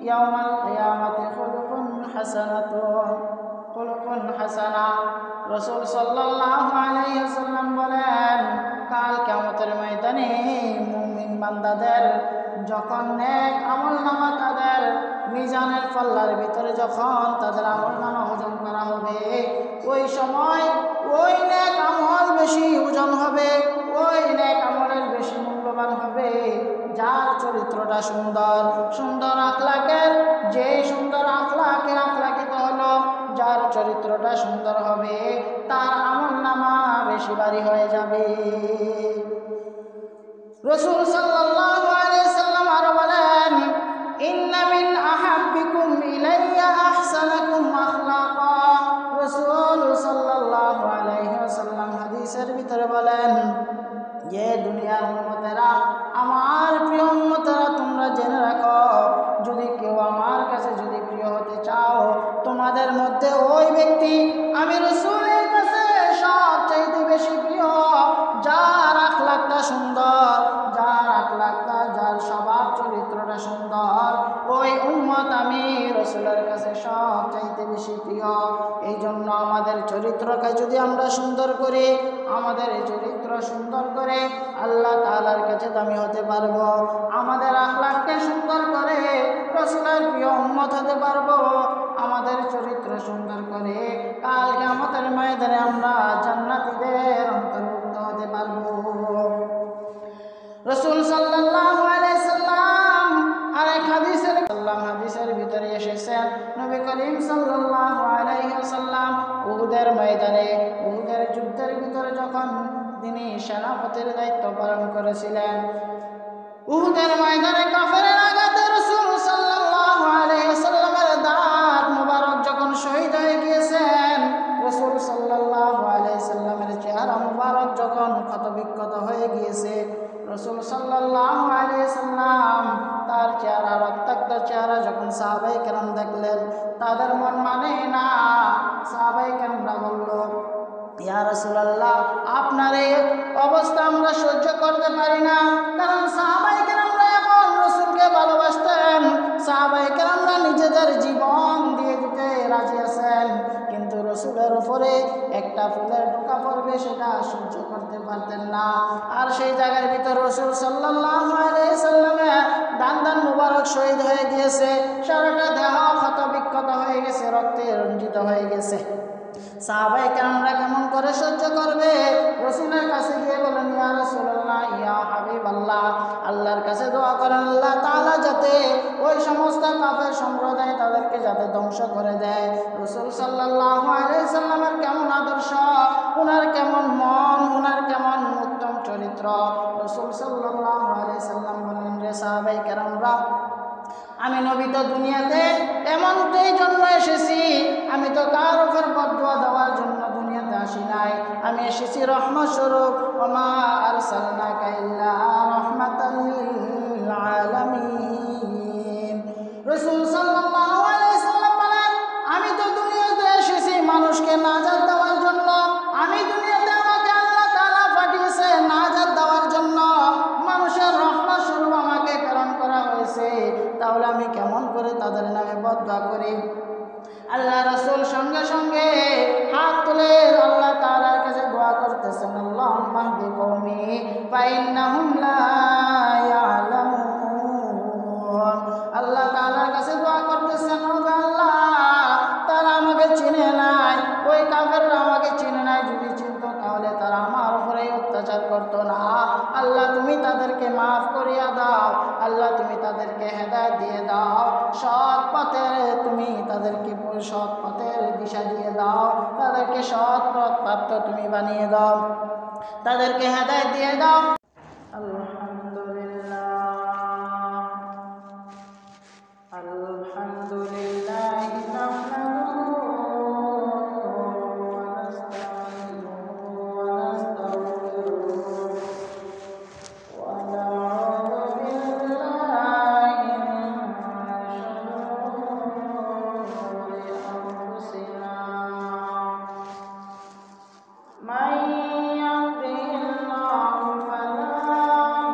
ইয়াউমাল কিয়ামাতি খুলুকুন হাসানা। রাসূল সাল্লাল্লাহু আলাইহি ওয়াসাল্লাম বলেন, কাল কিয়ামতের ময়দানে মুমিন বান্দাদের যখন নেক আমলনামা তাদের মিজানের পাল্লার ভিতরে যখন তাদের আমলনামা ওজন করা হবে, ওই সময় ওই নেক আমল বেশি ওজন হবে, ওই নেক আমলের বেশি মূল্যবান হবে যার চরিত্রটা সুন্দর। সুন্দর আখলাকের, যে সুন্দর আখলাকিত হলো, যার চরিত্রটা সুন্দর হবে তার আমলনামা বেশি ভারী হয়ে যাবে। রাসূল সাল্লাল্লাহু আলাইহি সাল্লাম আরো বলেন, ইন্না মিন আহাব্বিকুম ইলাইয়া আহসানাকুম আখলাকা। রাসূল সাল্লাল্লাহু আলাইহি ওয়াসাল্লাম হাদিসের ভিতরে বলেন, যে দুনিয়ার উম্মতেরা, আমার প্রিয় উম্মতেরা, তোমরা জেনে রাখো, যদি কেউ আমার কাছে যদি প্রিয় হতে চাও, তোমাদের মধ্যে ওই ব্যক্তি আমি রাসূলের কাছে সবচাইতে বেশি প্রিয় যার আখলাকটা সুন্দর, যার স্বভাব চরিত্রটা সুন্দর, ওই উম্মত আমি রাসূলের কাছে সবচাইতে বেশি প্রিয়। এই জন্য আমাদের চরিত্রকে যদি আমরা সুন্দর করি, আমাদের এই চরিত্র সুন্দর করে আল্লাহ তাআলার কাছে দামি হতে পারবো। আমাদের আখলাককে সুন্দর করে রাসূলের প্রিয় উম্মত হতে পারবো। আমাদের চরিত্র সুন্দর করে কাল কিয়ামতের ময়দানে আমরা জান্নাতীদের অন্তর্ভুক্ত হতে পারবো। রাসূল সাল্লাল্লাহু আলাইহি সাল্লাম আরেক হাদিসের ভিতরে এসেছেন, নবী করিম সাল্লাল্লাহু আলাইহি ওয়াসাল্লাম উহুদের ময়দানে, উহুদের যুদ্ধের ভিতরে যখন তিনি সেনাপতির দায়িত্ব পালন করেছিলেন, উহুদের ময়দানে কাফেরের আঘাতে রাসূল সাল্লাল্লাহু আলাইহি ওয়াসাল্লামের দাঁত মোবারক যখন শহীদ হয়ে গিয়েছেন, রাসূল সাল্লাল্লাহু আলাইহি ওয়াসাল্লামের চেহারা মোবারক যখন ক্ষতবিক্ষত হয়ে গিয়েছে, রাসূল সাল্লাল্লাহু আলাইহি ওয়াসাল্লাম তার চেহারা, রক্তাক্ত চেহারা যখন সাহাবায়ে কেরাম দেখলেন, তাদের মন মানে না। সাহাবায়ে কেরামরা বলল, ইয়া রাসূলুল্লাহ, আপনার এই অবস্থা আমরা সহ্য করতে পারি না। কারণ সাহাবায়ে কেরামরা এমন রাসূলকে ভালোবাসতেন, সাহাবায়ে কেরামরা নিজেদের জীবন দিয়ে দিতে রাজি আছেন, কিন্তু রাসূলের উপরে একটা ফুলের টোকা পড়বে সেটা সহ্য করতে পারতেন না। আর সেই জায়গার ভিতর রাসূল সাল্লাল্লাহু আলাইহি সাল্লামের দান মুবারক শহীদ হয়ে গিয়েছে, সারাটা দেহ ক্ষত বিক্ষত হয়ে গেছে, রক্তে রঞ্জিত হয়ে গেছে। সাহাবায়ে কেরামরা কেমন করে সহ্য করবে? রাসূলের কাছে গিয়ে বলেন, ইয়া রাসূলুল্লাহ, ইয়া হাবিবাল্লাহ, আল্লাহর কাছে দোয়া করেন আল্লাহ তাআলা যাতে ওই সমস্ত কাফের সম্প্রদায় তাদেরকে যাতে ধ্বংস করে দেয়। রাসূল সাল্লাল্লাহু আলাইহি সাল্লামের কেমন আদর্শ, ওনার কেমন মন, ওনার কেমন উত্তম চরিত্র। রাসূল সাল্লাল্লাহু আলাইহি সাল্লাম বলেন, রে সাহাবায়ে কেরামরা, আমি নবী তো দুনিয়াতে এমনটাই জন্য এসেছি, আমি তো কার উপর বদদুয়া দেওয়ার জন্য দুনিয়াতে আসি নাই, আমি এসেছি রহমত স্বরূপ। ওমা আরসালনাকা ইল্লা রাহমাতাল লিল আলামিন। রাসূল সাল্লাল্লাহু আলাইহি সাল্লাম বলেন, আমি তো দুনিয়াতে এসেছি মানুষকে নাজাত দেওয়ার জন্য, আমি দুনিয়াতে আমাকে আল্লাহ তাআলা পাঠিয়েছে নাজাত দেওয়ার জন্য, মানুষের রহমত স্বরূপ আমাকে প্রেরণ করা হয়েছে, তাহলে আমি কেমন করে তাদের নামে বদদুয়া করি? আল্লাহ রাসূল সঙ্গে সঙ্গে হাত তুলে আল্লাহ তাআলার কাছে দোয়া করতেছেন, আল্লাহুম্মা হদি কওমি ফাইন্নাহুম লা ইয়ালামুন। আল্লাহ তাআলার কাছে দোয়া করতেছেন, ও আল্লাহ, তারা আমাকে চিনে নাই, ওই কাফেররা আমাকে চিনে নাই, যদি চিনতো তাহলে তারা আমার উপরে অত্যাচার করতো না। আল্লাহ তুমি তাদেরকে মাফ করিয়া দাও, আল্লাহ তুমি তাদেরকে হেদায়েত দিয়ে দাও, সৎ পথে তুমি তাদেরকে সৎ পথের দিশা দিয়ে দাও, তাদেরকে সৎ পথ প্রাপ্ত তুমি বানিয়ে দাও, তাদেরকে হেদায়েত দিয়ে দাও। আলহামদুলিল্লাহ, আলহামদুলিল্লাহ من يهده الله فلا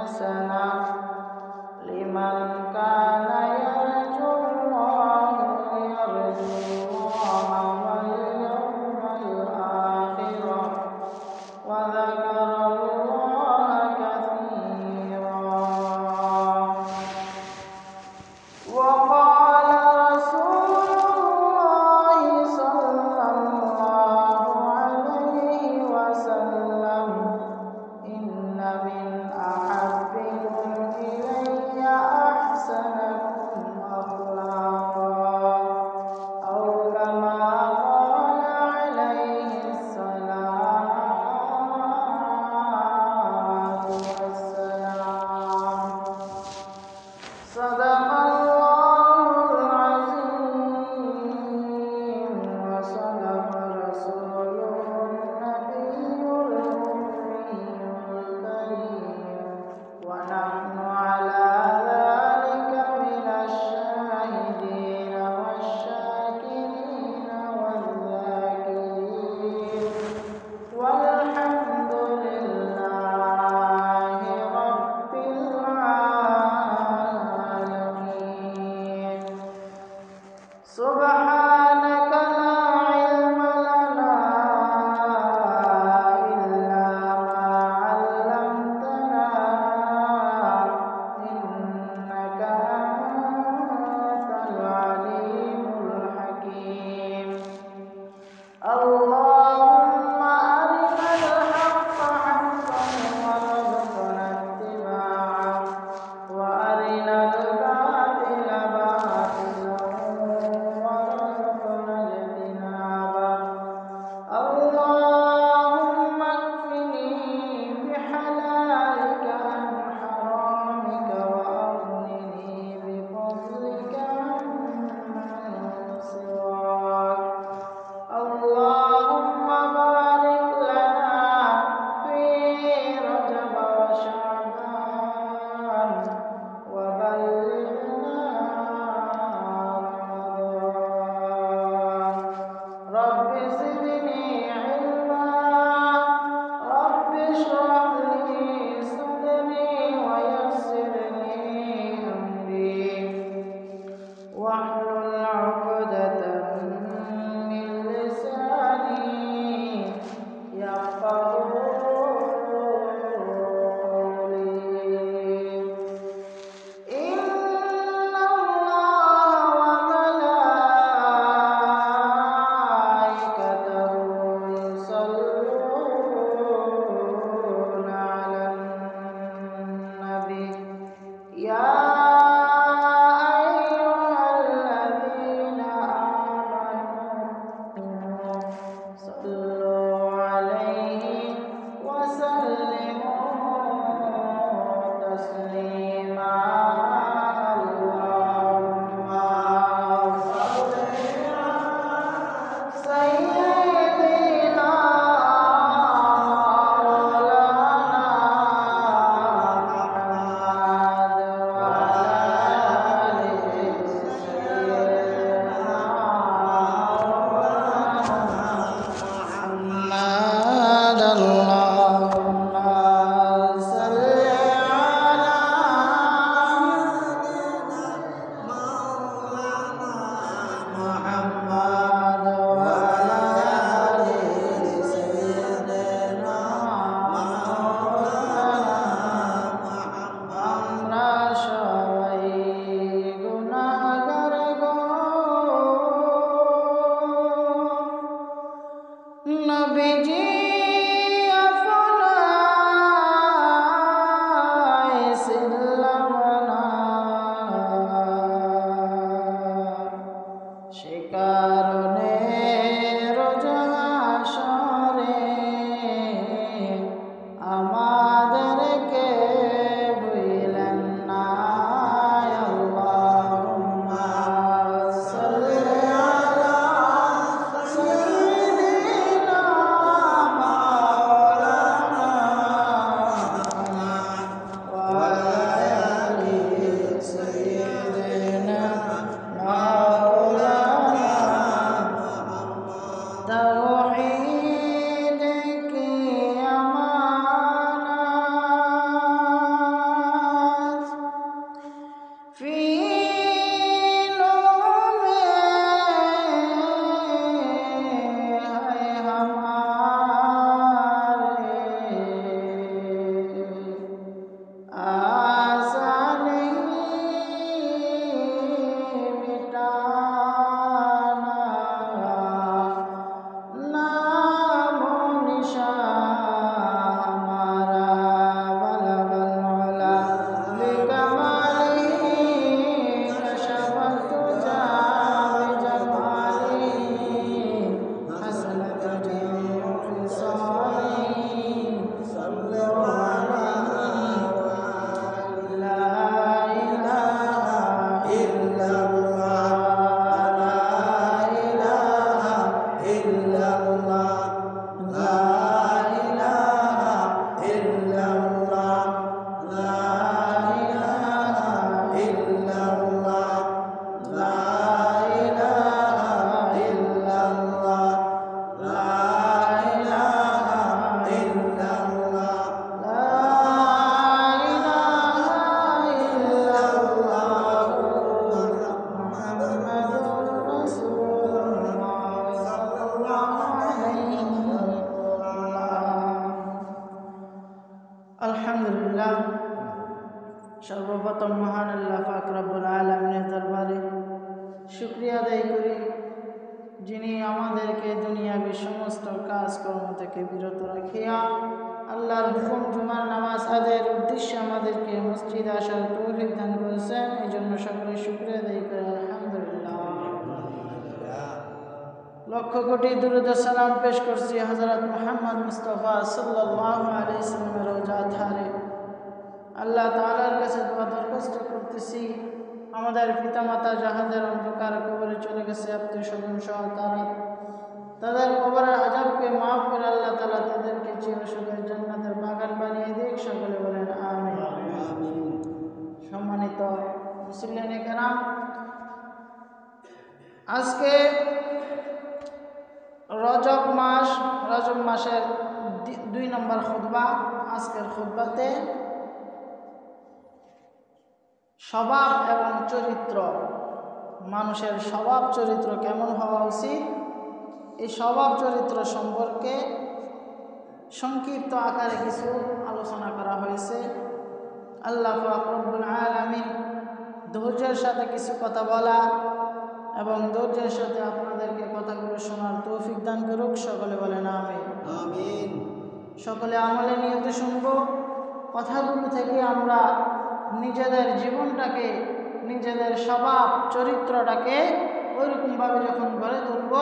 حسنة لمن كان يرجو الله واليوم الآخر وذكر الله كثيرا. وقال رسول الله صلى الله عليه وسلم إن من أحبكم إلي أحسنكم أخلاقا أو كما قال عليه الصلاة والسلام. صدق الله العظيم وصدق رسوله النبي الأمي الكريم ونحن على ذلك من الشاهدين والشاكرين والذاكرين والحمد لله رب العالمين. سبحانك لا علم لنا إلا ما علمتنا সর্বপ্রথম মহান আল্লাহ পাক রব্বুল আলামিনের দরবারে শুকরিয়া আদায় করি, যিনি আমাদেরকে দুনিয়াবী সমস্ত কাজকর্ম থেকে বিরত রাখিয়া আল্লাহর হুকুম জুমার নামাজ আদায়ের উদ্দেশ্যে আমাদেরকে মসজিদে আসার তৌফিক দান করেছেন। এই জন্য সকলে শুকরিয়া আদায় করে আলহামদুলিল্লাহ। লক্ষ কোটি দুরূদ ও সালাম পেশ করছি হযরত মুহাম্মদ মুস্তাফা সাল্লাল্লাহু আলাইহি সাল্লামের রওজা ধারে। আল্লাহ তাআলার কাছে দোয়া দরখাস্ত করতেছি, আমাদের পিতামাতা যাহাদের অন্ধকার কবরে চলে গেছে, আত্মীয় স্বজন সহ তাদের কবরের আযাবকে মাফ করে আল্লাহ তাআলা তাদেরকে চিরসুখের জান্নাতের বাগান বানিয়ে দিক। সকলে বলেন আমিন। সম্মানিত মুসলিম কেরাম, আজকে রজব মাসের 2 নম্বর খুতবা। আজকের খুতবাতে স্বভাব এবং চরিত্র, মানুষের স্বভাব চরিত্র কেমন হওয়া উচিত, এই স্বভাব চরিত্র সম্পর্কে সংক্ষিপ্ত আকারে কিছু আলোচনা করা হয়েছে। আল্লাহ পাক রব্বুল আলামিন ধৈর্যের সাথে কিছু কথা বলা এবং ধৈর্যের সাথে আপনাদেরকে কথাগুলো শোনার তৌফিক দান করুক। সকলে বলেন আমিন। আমিন। সকলে আমলে নিয়তে শুনব। কথাগুলো থেকে আমরা নিজেদের জীবনটাকে, নিজেদের স্বভাব চরিত্রটাকে ওইরকমভাবে যখন গড়ে তুলব,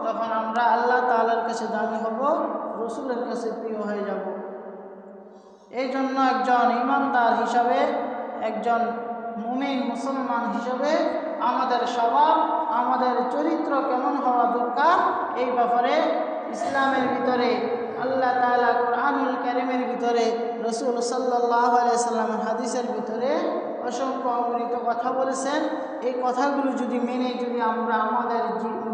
তখন আমরা আল্লাহ তাআলার কাছে দামি হব, রসুলের কাছে প্রিয় হয়ে যাব। এই জন্য একজন ইমানদার হিসাবে, একজন মুমিন মুসলমান হিসাবে আমাদের স্বভাব, আমাদের চরিত্র কেমন হওয়া দরকার, এই ব্যাপারে ইসলামের ভিতরে আল্লাহ তাআলা কুরআনুল কারীমের ভিতরে, রাসূল সাল্লাল্লাহু আলাইহি সাল্লামের হাদিসের ভিতরে অসংখ্য অমৃত কথা বলেছেন। এই কথাগুলো যদি মেনে যদি আমরা আমাদের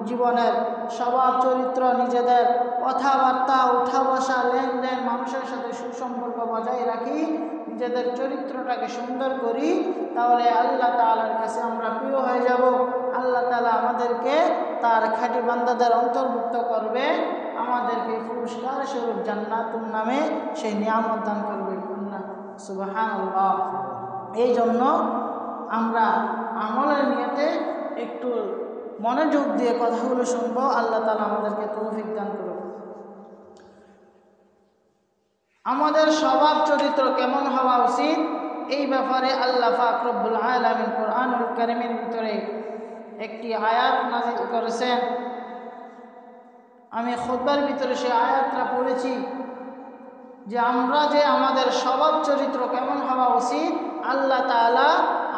জীবনের স্বভাব চরিত্র, নিজেদের কথাবার্তা, উঠা বসা, লেনদেন, মানুষের সাথে সুসম্পর্ক বজায় রাখি, নিজেদের চরিত্রটাকে সুন্দর করি, তাহলে আল্লাহ তাআলার কাছে আমরা প্রিয় হয়ে যাব। আল্লাহ তাআলা আমাদেরকে তার খাঁটি বান্দাদের অন্তর্ভুক্ত করবে, আমাদেরকে পুরস্কার স্বরূপ জান্নাতুন নামে সেই নিয়ামত দান করবে। সুবহানাল্লাহ। এই জন্য আমরা আমলের নিয়তে একটু মনোযোগ দিয়ে কথাগুলো শুনবো। আল্লাহ তাআলা আমাদেরকে তৌফিক দান করুন। আমাদের স্বভাব চরিত্র কেমন হওয়া উচিত, এই ব্যাপারে আল্লাহ পাক রব্বুল আলামিন কুরআনুল কারীমের ভিতরে একটি আয়াত নাযিল করেছেন। আমি খুতবার ভিতরে সেই আয়াতটা পড়েছি যে আমরা যে আমাদের স্বভাব চরিত্র কেমন হওয়া উচিত, আল্লাহ তাআলা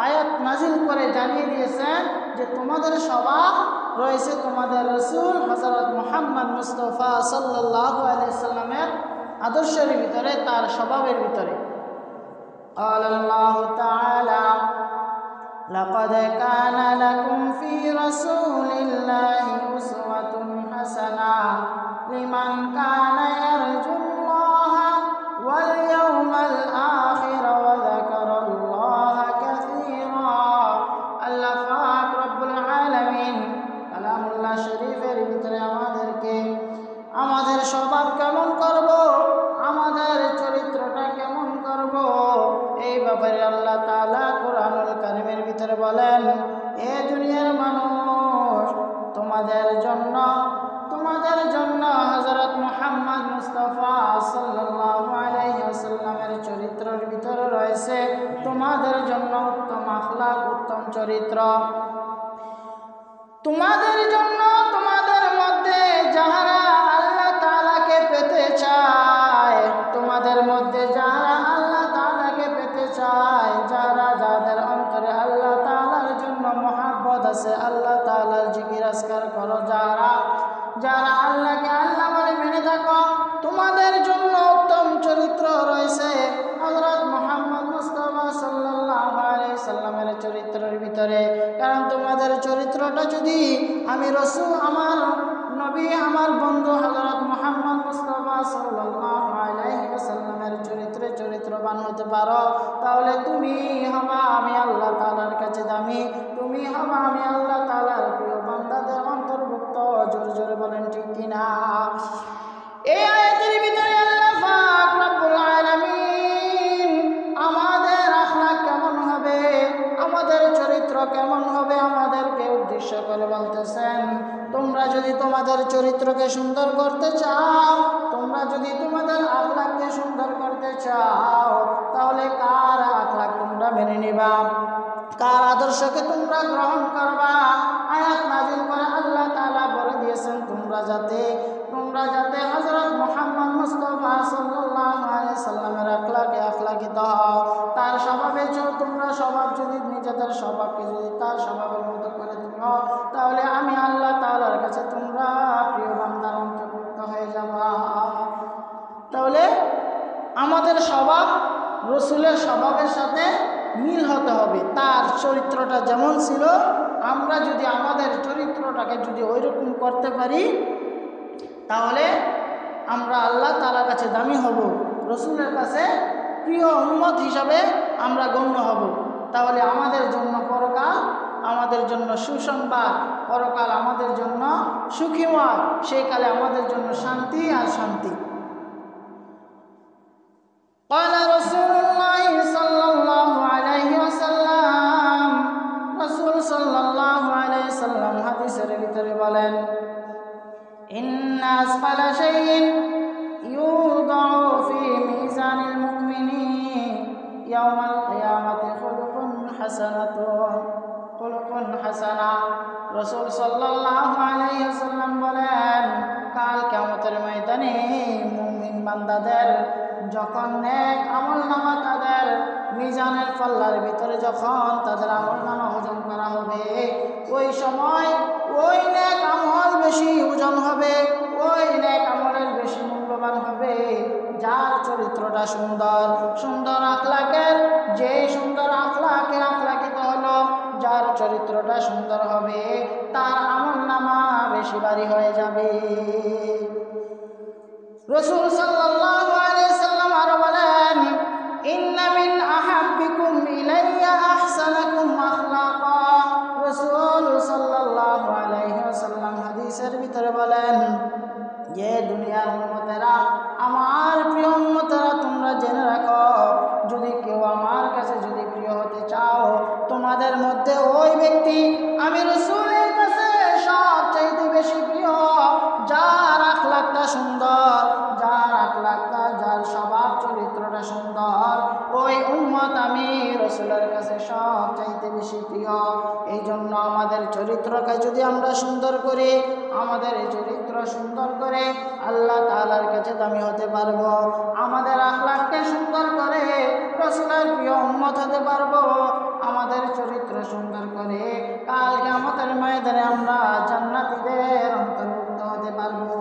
আয়াত নাযিল করে জানিয়ে দিয়েছেন যে তোমাদের স্বভাব রয়েছে তোমাদের রাসূল হযরত মুহাম্মদ মুস্তাফা সাল্লাল্লাহু আলাইহি সাল্লামের আদর্শের ভিতরে, তার স্বভাবের ভিতরে। আল্লাহু তাআলা লাকাদ কানা লাকুম ফি রাসূলিল্লাহি উসওয়াতুন হাসানাহ লিমান কানা ইয়ারজুল্লাহা ওয়াল ইয়াউমাল আখির ওয়া যাকারাল্লাহা কাসীরা। আল্লাহ পাক রব্বুল আলামিন কালামুল্লাহ শরীফের ভিতরে আমাদেরকে আমাদের স্বভাব কেমন করব, আমাদের চরিত্রটা কেমন করব, এই ব্যাপারে আল্লাহ তাআলা কুরআনুল কারীমের ভিতরে বলেন, এ দুনিয়ার মানুষ, তোমাদের জন্য হযরত মুহাম্মদ মুস্তাফা সাল্লাল্লাহু আলাইহি ওয়াসাল্লামের চরিত্রের ভিতরে রয়েছে তোমাদের জন্য উত্তম আখলাক, উত্তম চরিত্র। তোমাদের জন্য, তোমাদের মধ্যে যারা আল্লাহ তাআলাকে পেতে চায়, তোমাদের মধ্যে যারা আল্লাহ তাআলাকে পেতে চায়, যাদের অন্তরে আল্লাহ তাআলার জন্য মহব্বত আছে, আল্লাহ তাআলার জিকির আজকার করো, যারা আল্লাহকে আল্লাহ বলে মেনে থাকো, তোমাদের জন্য উত্তম চরিত্র রয়েছে হযরত মুহাম্মদ মুস্তাফা সাল্লাল্লাহু আলাইহি সাল্লামের চরিত্রের ভিতরে। কারণ তোমাদের চরিত্রটা যদি আমি রাসূল, আমার নবী, আমার বন্ধু হযরত মুহাম্মদ মুস্তাফা সাল্লাল্লাহু আলাইহি ওয়াসাল্লামের চরিত্রবান হতে পারো, তাহলে তুমি হবা আমি আল্লাহ তাআলার কাছে দামি, তুমি হবা আমি আল্লাহ তাআলার প্রিয় বান্দাদের অন্তর্ভুক্ত। জোরে জোরে বলেন ঠিক কিনা? এই আয়াতের ভিতরে আল্লাহ পাক রব্বুল আলামিন আমাদের আখলাক কেমন বলতেছেন, তোমরা যদি তোমাদের চরিত্রকে সুন্দর করতে চাও, তোমরা যদি তোমাদের আখলাককে সুন্দর করতে চাও, তাহলে কার আখলাক তোমরা মেনে নিবা, কার আদর্শকে তোমরা গ্রহণ করবা? আয়াত নাযিল করে আল্লাহ তাআলা বলে দিয়েছেন, তোমরা যাতে হযরত মুহাম্মদ মুস্তাফা সাল্লাল্লাহু আলাইহি সাল্লামের আখলাকে আখলাকিত হও। তার স্বভাবে তোমরা স্বভাব যদি নিজেদের স্বভাবকে যদি তার স্বভাবের মতো করে তোমরা, তাহলে আমি আল্লাহ তাআলার কাছে তোমরা প্রিয় বান্দার অন্তর্ভুক্ত হয়ে যাবা। তাহলে আমাদের স্বভাব রসুলের স্বভাবের সাথে মিল হতে হবে। তার চরিত্রটা যেমন ছিল, আমরা যদি আমাদের চরিত্রটাকে যদি ওইরকম করতে পারি, তাহলে আমরা আল্লাহ তাআলার কাছে দামি হব, রসুলের কাছে প্রিয় উম্মত হিসাবে আমরা গণ্য হব। তাহলে আমাদের জন্য পরকাল, আমাদের জন্য সুসংবাদ, পরকাল আমাদের জন্য সুখীময়, সেই কালে আমাদের জন্য শান্তি আর শান্তি। قال رسول الله صلى الله عليه وسلم, রাসূল সাল্লাল্লাহু আলাইহি সাল্লাম হাদিসের ভিতরে বলেন, ইন্না আসফালা শাইইন ইউদাউ ফি মিজানিল মুমিনিন ইয়াওমাল কিয়ামাতি খুলুকুন হাসানা। রাসূল সাল্লাল্লাহু আলাইহি ওয়াসাল্লাম বলেন, কাল কিয়ামতের ময়দানে মুমিন বান্দাদের যখন নেক আমলনামা তাদের মিজানের পাল্লার ভিতরে যখন তাদের আমলনামা ওজন করা হবে, ওই সময় ওই নেক আমল বেশি ওজন হবে, ওই নেক আমলের বেশি মূল্যবান হবে যার চরিত্রটা সুন্দর, সুন্দর আখলাকের, যে সুন্দর আখলাকে আখলাকিত হলো, যার চরিত্রটা সুন্দর হবে তার আমলনামা বেশি ভারী হয়ে যাবে। রাসূল সাল্লাল্লাহু আলাইহি সাল্লাম আরো বলেন, ইন্না মিন আহাব্বিকুম ইলাইয়া আহসানাকুম আখলাকা। রাসূল সাল্লাল্লাহু আলাইহি ওয়াসাল্লাম হাদিসের ভিতরে বলেন, যে দুনিয়ার উম্মতেরা, আমার প্রিয় উম্মতেরা, তোমরা জেনে রাখো, যদি কেউ আমার কাছে যদি প্রিয় হতে চাও, তোমাদের মধ্যে ওই ব্যক্তি আমি রাসূলের কাছে সবচাইতে বেশি প্রিয়, যার আখলাকটা সুন্দর, যার আখলাকটা, যার স্বভাব চরিত্রটা সুন্দর, ওই উম্মত আমি রাসূলের কাছে সবচাইতে বেশি প্রিয়। এই জন্য আমাদের চরিত্রকে যদি আমরা সুন্দর করি, আমাদের এই চরিত্র সুন্দর করে আল্লাহ তাআলার কাছে দামি হতে পারবো, আমাদের আখলাককে সুন্দর করে রাসূলের প্রিয় উম্মত হতে পারবো, আমাদের চরিত্র সুন্দর করে কাল কিয়ামতের ময়দানে আমরা জান্নাতীদের অন্তর্ভুক্ত হতে পারবো।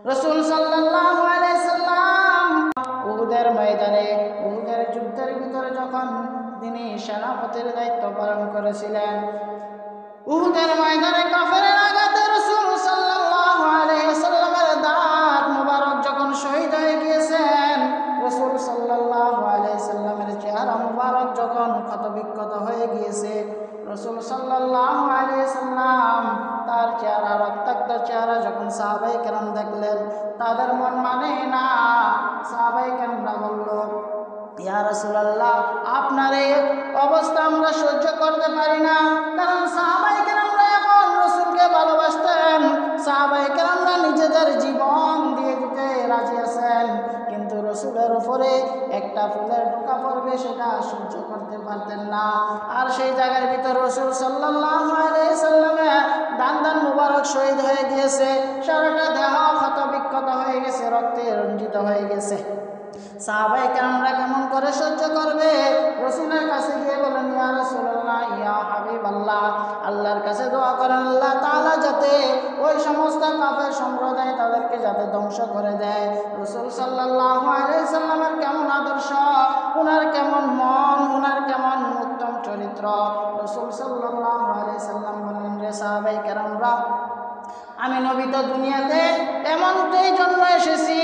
রাসূল সাল্লাল্লাহু আলাইহি সাল্লাম উহুদের ময়দানে, উহুদের যুদ্ধের ভিতরে যখন তিনি সেনাপতির দায়িত্ব পালন করেছিলেন, উহুদের ময়দানে কাফেরের আঘাতে রাসূল সাল্লাল্লাহু আলাইহি সাল্লামের দাঁত মুবারক যখন শহীদ হয়ে গিয়েছেন, রাসূল সাল্লাল্লাহু আলাইহি সাল্লামের চেহারা মুবারক যখন ক্ষতবিক্ষত হয়ে গিয়েছে, রাসূল সাল্লাল্লাহু আলাইহি সাল্লাম তার চেহারা, রক্তাক্ত চেহারা যখন সাহাবায়ে কেরাম দেখলেন, তাদের মন মানে না। সাহাবায়ে কেরামরা বলল, ইয়া রাসূলুল্লাহ, আপনার এই অবস্থা আমরা সহ্য করতে পারি না। কারণ সাহাবায়ে কেরামরা এমন রাসূলকে ভালোবাসতেন, সাহাবায়ে কেরামরা নিজেদের জীবন দিয়ে দিতে রাজি আছেন, কিন্তু রাসূলের উপরে একটা ফুলের টোকা পড়বে সেটা সহ্য করতে পারতেন না। আর সেই জায়গার ভিতর রাসূল সাল্লাল্লাহু আলাইহি সাল্লামের দান মুবারক শহীদ হয়ে গিয়েছে, সারাটা দেহ ক্ষত বিক্ষত হয়ে গেছে, রক্তে রঞ্জিত হয়ে গেছে। সাহাবায়ে কেরামরা কেমন করে সহ্য করবে? রাসূলের কাছে গিয়ে বলেন, ইয়া রাসূলুল্লাহ, ইয়া হাবিবাল্লাহ, আল্লাহর কাছে দোয়া করেন আল্লাহ তাআলা যাতে ওই সমস্ত কাফের সম্প্রদায় তাদেরকে যাতে ধ্বংস করে দেয়। রাসূল সাল্লাল্লাহু আলাইহি সাল্লামের কেমন আদর্শ, ওনার কেমন মন, ওনার কেমন উত্তম চরিত্র। রাসূল সাল্লাল্লাহু আলাইহি সাল্লাম বললেন, রে সাহাবায়ে কেরামরা, আমি নবী তো দুনিয়াতে এমনটাই জন্য এসেছি,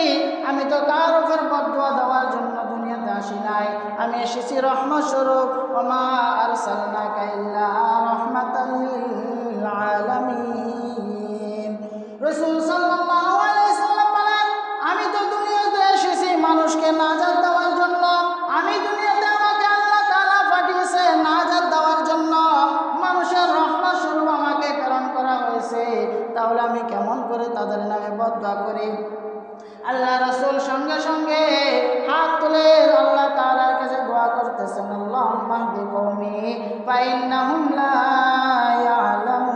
আমি তো কার উপর বদদুয়া দেওয়ার জন্য দুনিয়াতে আসি নাই, আমি এসেছি রহমত স্বরূপ। ওমা আরসালনাকা ইল্লা রাহমাতাল লিল আলামিন। রাসূল সাল্লাল্লাহু আলাইহি সাল্লাম বলেন, আমি তো দুনিয়াতে এসেছি মানুষকে নাজাত দেওয়ার জন্য, আমি দুনিয়াতে আমাকে আল্লাহ তাআলা পাঠিয়েছে নাজাত দেওয়ার জন্য, মানুষের রহমত স্বরূপ اهد قومي فإنهم لا يعلمون।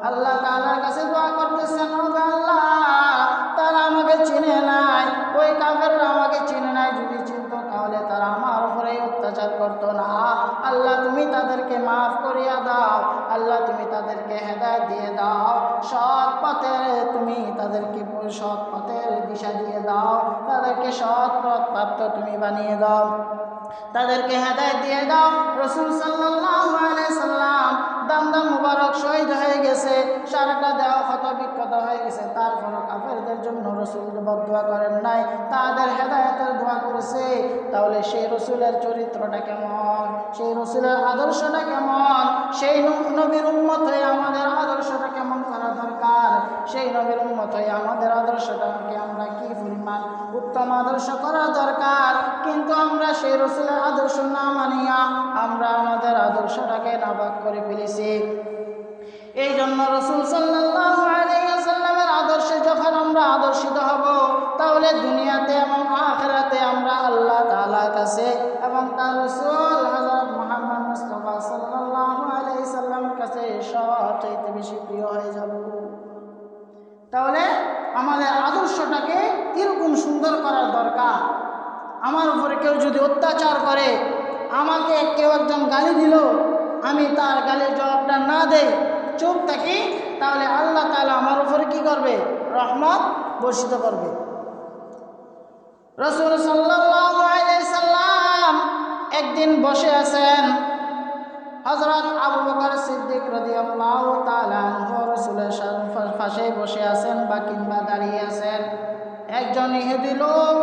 আল্লাহ তাআলার কাছে দোয়া করতেছেন, ও আল্লাহ, তারা আমাকে চিনে নাই, ওই কাফেররা আমাকে চিনে নাই, যদি চিনতো তাহলে তারা আমার উপরে অত্যাচার করতো না। আল্লাহ তুমি তাদেরকে মাফ করিয়া দাও, আল্লাহ তুমি তাদেরকে হেদায়েত দিয়ে দাও, সৎ পথে তুমি তাদেরকে সৎ পথের দিশা দিয়ে দাও, তাদেরকে সৎ পথ প্রাপ্ত তুমি বানিয়ে দাও, তাদেরকে হেদায়েত দিয়ে দাও। রাসূল সাল্লাল্লাহু আলাইহি সাল্লাম দামদাম মুবারক শহীদ হয়ে গেছে, সারাটা দেহ ক্ষত বিক্ষত হয়ে গেছে, তারপরও কাফেরদের জন্য রাসূল বদদুয়া করেন নাই, তাদের হেদায়েতের দোয়া করেছে। তাহলে সেই রাসূলের চরিত্রটা কেমন, সেই রাসূলের আদর্শটা কেমন, সেই নবীর উম্মত হয়ে আমাদের আদর্শটা কেমন করা দরকার, সেই নবীর উম্মত হয়ে আমাদের আদর্শটাকে আমরা কি পরিমাণ উত্তম আদর্শ করা দরকার। কিন্তু আমরা সেই রাসূলের আদর্শ না মানিয়া আমরা আমাদের আদর্শটাকে নাপাক করে ফেলেছি। এই জন্য রাসূল সাল্লাল্লাহু আলাইহি ওয়াসাল্লামের আদর্শে যখন আমরা আদর্শিত হব, তাহলে দুনিয়াতে এবং আখিরাতে আমরা আল্লাহ তাআলার কাছে এবং তার রাসূল হযরত মুহাম্মদ মুস্তাফা সাল্লাল্লাহু আলাইহি সাল্লামের কাছে সবচেয়ে বেশি প্রিয় হয়ে যাব। তাহলে আমাদের আদর্শটাকে এরকম সুন্দর করার দরকার। আমার উপরে কেউ যদি অত্যাচার করে, আমাকে কেউ একজন গালি দিল, আমি তার গালির জবাবটা না দেই, চুপ থাকি, তাহলে আল্লাহ তাআলা আমার উপরে কি করবে? রহমত বর্ষিত করবে। রাসূল সাল্লাল্লাহু আলাইহি সাল্লাম একদিন বসে আছেন, হযরত আবু বকর সিদ্দিক রাদিয়াল্লাহু তাআলা আনহু রাসূলের পাশে বসে আছেন বা কিংবা দাঁড়িয়ে আছেন। একজন ইহুদি লোক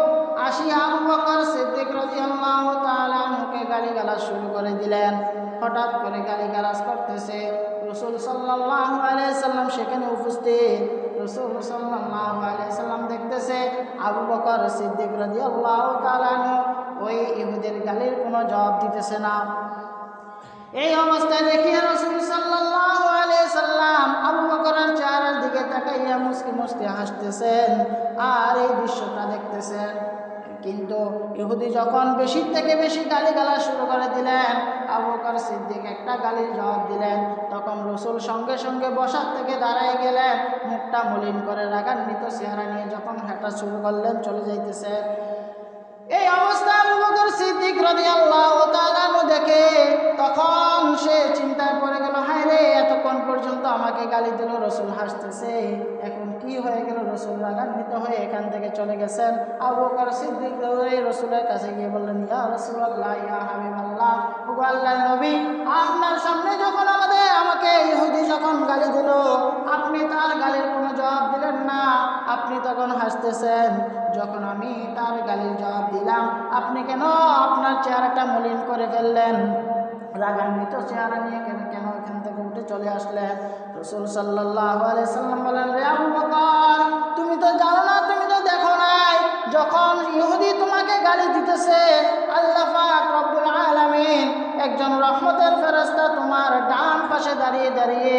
আসিয়া আবু বকর সিদ্দিক রাদিয়াল্লাহু তাআলা আনহুকে গালিগালাজ শুরু করে দিলেন। হঠাৎ করে গালিগালাজ করতেছে, রাসূল সাল্লাল্লাহু আলাইহি সাল্লাম সেখানে উপস্থিত। রাসূল সাল্লাল্লাহু আলাইহি সাল্লাম দেখতেছে আবু বকর সিদ্দিক রাদিয়াল্লাহু তাআলা আনহু ওই ইহুদির গালির কোনো জবাব দিতেছে না। এই অবস্থায় দেখিয়ে রাসূল সাল্লাল্লাহু আলাইহি সাল্লাম আবু বকরের চেহারার দিকে তাকাইয়া মুস্কি মুস্কি হাসতেছেন আর এই দৃশ্যটা দেখতেছেন। কিন্তু ইহুদি যখন বেশি থেকে বেশি গালিগালাজ শুরু করে দিলেন, আবু বকর সিদ্দিক একটা গালির জবাব দিলেন, তখন রাসূল সঙ্গে সঙ্গে বসার থেকে দাঁড়ায় গেলেন, মুখটা মলিন করে রাগান্বিত চেহারা নিয়ে যখন হাঁটা শুরু করলেন, চলে যাইতেছে। এই অবস্থা আবু বকর সিদ্দিক রাদিয়াল্লাহু তাআলা দেখে তখন সে চিন্তায় পড়ে গেল, হায় রে, এতক্ষণ পর্যন্ত আমাকে গালি দিল, রাসূল হাসতেছে, এখন কি হয়ে গেল? রাসূল রাগান্বিত হয়ে এখান থেকে চলে গেছেন। আবু বকর সিদ্দিক রাসূলের কাছে গিয়ে বললেন, ইয়া রাসূলুল্লাহ, ইয়া হাবিবাল্লাহ, ওগো আল্লাহর নবী, আপনার সামনে যখন আমাকে ইহুদি যখন গালি দিল, আপনি তার গালির কোনো জবাব দিলেন না, আপনি তখন হাসতেছেন। যখন আমি তার গালির জবাব দিলাম, আপনি কেন আপনার চেহারাটা মলিন করে ফেললেন? রাগান্বিত চেহারা নিয়ে কেন এখান থেকে উঠে চলে আসলেন? রাসূল সাল্লাল্লাহু আলাইহি সাল্লাম বলেন, রে আবু বকর, তুমি তো জানো না, তুমি তো দেখো নাই, যখন ইহুদি তোমাকে গালি দিতেছে, আল্লাহ পাক রব্বুল আলামিন একজন রহমতের ফেরেশতা তোমার ডান পাশে দাঁড়িয়ে দাঁড়িয়ে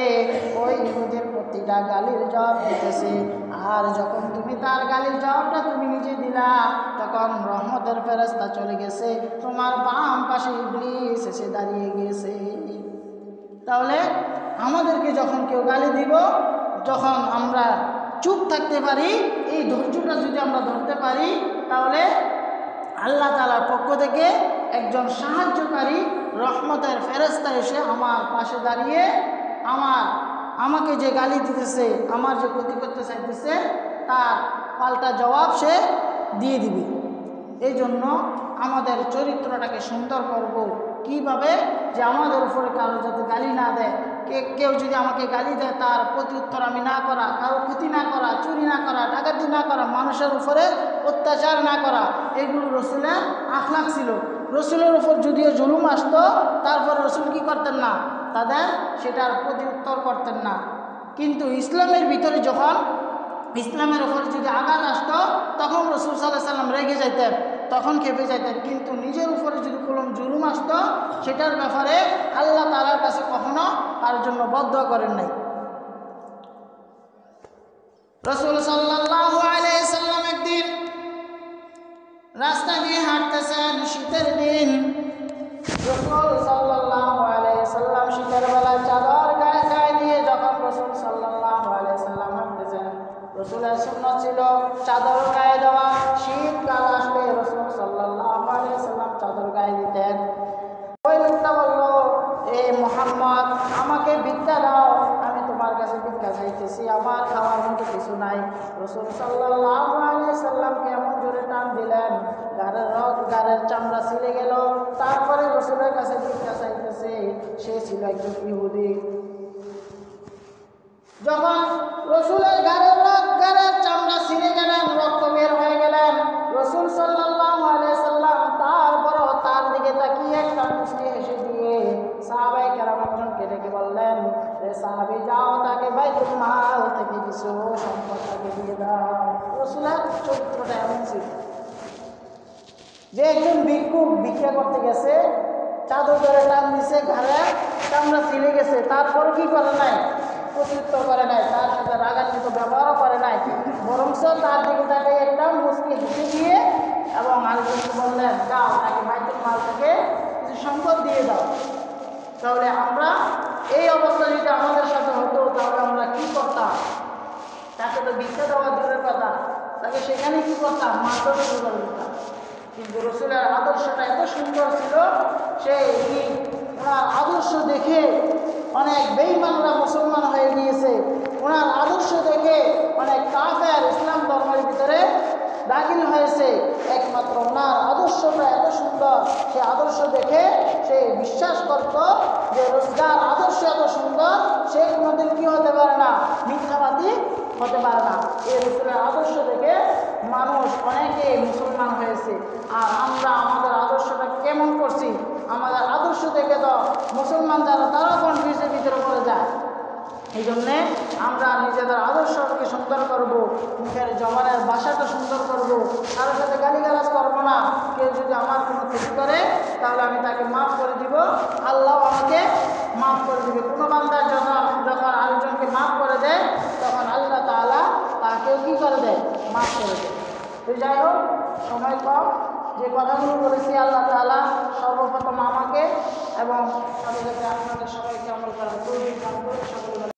ওই ইহুদির প্রতিটা গালির জবাব দিতেছে। আর যখন তুমি তার গালির জবাবটা তুমি নিজে দিলা, তখন রহমতের ফেরেশতা চলে গেছে, তোমার বাম পাশে ইবলিস এসে দাঁড়িয়ে গেছে। তাহলে আমাদেরকে যখন কেউ গালি দিব, যখন আমরা চুপ থাকতে পারি, এই ধৈর্যটা যদি আমরা ধরতে পারি, তাহলে আল্লাহ তাআলার পক্ষ থেকে একজন সাহায্যকারী রহমতের ফেরেশতা এসে আমার পাশে দাঁড়িয়ে আমাকে যে গালি দিতেছে, আমার যে ক্ষতি করতে চাইতেছে, তার পাল্টা জবাব সে দিয়ে দিবে। এই জন্য আমাদের চরিত্রটাকে সুন্দর করব কিভাবে? যে আমাদের উপরে কারো যাতে গালি না দেয়, কেউ যদি আমাকে গালি দেয় তার প্রতি উত্তর আমি না করা, কারো ক্ষতি না করা, চুরি না করা, ডাকাতি না করা, মানুষের উপরে অত্যাচার না করা, এগুলো রাসূলের আখলাক ছিল। রাসূলের উপর যদিও জুলুম আসতো, তারপর রাসূল কি করতেন না? তাদের সেটার প্রতি উত্তর করতেন না। কিন্তু ইসলামের ভিতরে যখন ইসলামের উপর যদি আঘাত আসতো, তখন রাসূল সাল্লাল্লাহু আলাইহি সাল্লাম রেগে যাইতেন, তখন খেপে যাইতেন। কিন্তু নিজের উপরে যদি কোনো জুলুম আসতো, সেটার ব্যাপারে আল্লাহ তাআলার কাছে কখনো তার জন্য বদদুয়া করেন নাই। রাসূল সাল্লাল্লাহু আলাইহি সাল্লাম একদিন রাস্তা দিয়ে হাঁটতেছেন, শীতের দিন, চাদর গায়ে দিতেন। ওই লোকটা বলল, এ মুহাম্মদ, আমাকে ভিক্ষা দাও, আমি তোমার কাছে ভিক্ষা চাইতেছি, আমার খাওয়ার মতো কিছু নাই। রাসূল সাল্লাল্লাহু আলাইহি সাল্লামকে এমন জোরে টান দিলেন, গাড়ের চামড়া ছিঁড়ে গেল। তারপরে রাসূলের কাছে ভিক্ষা চাইতেছে। সে ছিল একজন ইহুদি। যখন রাসূলের গাড়ের চামড়া ছিঁড়ে গেলেন, রক্ত বের হয়ে গেলেন, রাসূল সাল্লাল্লাহু আলাইহি সাল্লাম তারপরও তার দিকে তাকিয়ে একটা মুচকি হেসে দিয়ে সাহাবায়ে কেরাম একজনকে ডেকে বললেন, রে সাহাবী, যাও তাকে বাইতুল মাল থেকে কিছু সম্পদ তাকে দিয়ে দাও। রাসূলের চরিত্রটা এমন ছিল যে একজন ভিক্ষুক ভিক্ষা করতে গেছে, চাদর ধরে টান দিছে, ঘাড়ে চামড়া ছিঁড়ে গেছে, তারপরে কি করে নাই, প্রত্যুত্তর করে নাই, তার সাথে রাগান্বিত ব্যবহারও করে নাই, বরঞ্চ তার দিকে তাকে একটা মুচকি হেসে দিয়ে এবং আরেকজনকে বললেন, যাও তাকে বাইতুল মাল থেকে কিছু সম্পদ দিয়ে দাও। তাহলে আমরা এই অবস্থা যদি আমাদের সাথে হতো, তাহলে আমরা কি করতাম? তাকে তো ভিক্ষা দেওয়া দূরের কথা, তাকে সেখানে কি করতাম, মারধর শুরু করে দিতাম। কিন্তু রাসূলের আদর্শটা এত সুন্দর ছিল, ওনার আদর্শ দেখে অনেক বেঈমানরা মুসলমান হয়ে গিয়েছে। ওনার আদর্শ দেখে অনেক কাফের ইসলাম ধর্মের ভিতরে দাখিল হয়েছে। একমাত্র ওনার আদর্শটা এত সুন্দর, সে আদর্শ দেখে সে বিশ্বাস করত যে যার আদর্শ এত সুন্দর, সে কোনোদিন কি হতে পারে না, মিথ্যাবাদী হতে পারে না। এই রাসূলের আদর্শ দেখে মানুষ অনেকে মুসলমান হয়েছে। আর আমরা আমাদের আদর্শটা কেমন করছি? আমাদের আদর্শ দেখে তো মুসলমান যারা, তারাও কনফিউজের ভিতরে পড়ে যায়। এই জন্যে আমরা নিজেদের আদর্শকে সুন্দর করব, মুখের জবানের ভাষাটা সুন্দর করব, কারোর সাথে গালিগালাজ করবো না। কেউ যদি আমার কোনো ক্ষতি করে, তাহলে আমি তাকে মাফ করে দিব, আল্লাহ আমাকে মাফ করে দিবে। কোনো বান্দার যখন আরেকজনকে মাফ করে দেয়, তখন আল্লাহ তাআলা তাকেও কি করে দেয়, মাফ করে দেয়। তো যাই হোক, সময় কম, যে কথাগুলো বলেছি আল্লাহ তাআলা সর্বপ্রথম আমাকে এবং সাথে সাথে আপনাদের সবাইকে আমল করার তৌফিক দান করুন। সকলে